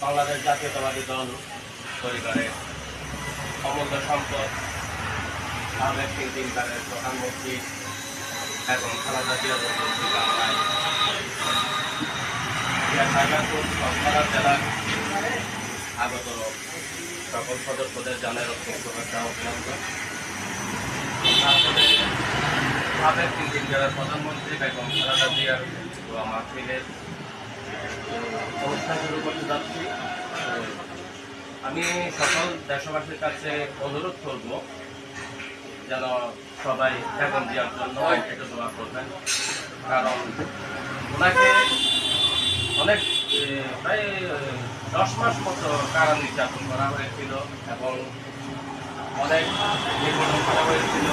বাংলাদেশ জাতীয়তাবাদী দল পরিবারের অমূল্য সম্পদ সাবেক 3 বারের প্রধানমন্ত্রী এবং খালেদা জিয়ার কামনায় শাহজাহানপুর কক্সবাজার জেলার আগত সকল সদস্যদের জানাই শুভেচ্ছা অভিনন্দন। আসলে সাবেক 3 জেলার প্রধানমন্ত্রী বেগম খালেদা জিয়ার মাহফিলের অনুষ্ঠান শুরু করতে যাচ্ছি। আমি সকল দেশবাসীর কাছে অনুরোধ করব যেন সবাই বেগম জিয়ার জন্য একটু দোয়া করবেন, কারণ ওনাকে অনেক প্রায় 10 মাস মতো কারান নির্যাতন করা হয়েছিল এবং অনেক নির্যাতন করা হয়েছিল,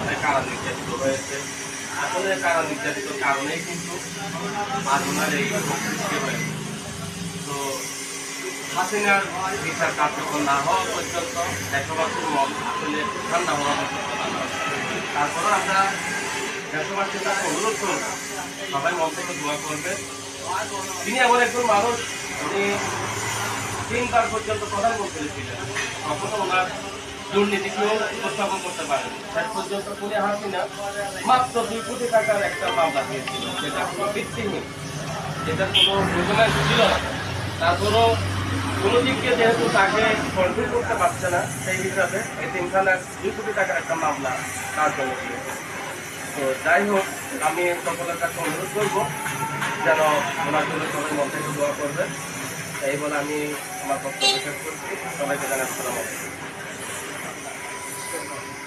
অনেক কারান নির্যাতিত হয়েছে। আসলে কারান নির্যাতিত কারণেই কিন্তু আজ ওনার এই সৃষ্টি হয়েছে। তো হাসিনার বিচার কার্যকর না হওয়া পর্যন্ত দেশবাসীর মন আসলে ঠান্ডা হওয়া পর্যন্ত না। তারপরে আমরা দেশবাসীর কাছে অনুরোধ করব সবাই মন থেকে দোয়া করবে। তিনি এমন একজন মানুষ, উনি 3 বার পর্যন্ত প্রধানমন্ত্রী ছিলেন, কখনো ওনার দুর্নীতিকেও উপস্থাপন করতে পারেন। শেষ পর্যন্ত পুনে হাসিনা মাত্র 2 কোটি টাকার একটা মামলা দিয়েছিল, যেটা কোনো ভিত্তিহীন, যেটার কোনো ডকুমেন্ট ছিল না। তারপরও কোনো দিকে যেহেতু তাকে কন্ট্রোল করতে পারছে না, সেই হিসাবে এই 2 কোটি টাকার একটা মামলা তার জন্য দিয়েছে। তো যাই হোক, আমি সকলের কাছে অনুরোধ করবো যেন ওনার জন্য সবাই মন থেকে দোয়া করবেন। এই বলে আমি আমার বক্তব্য শেষ করছি। সবাইকে জানাচ্ছিলাম।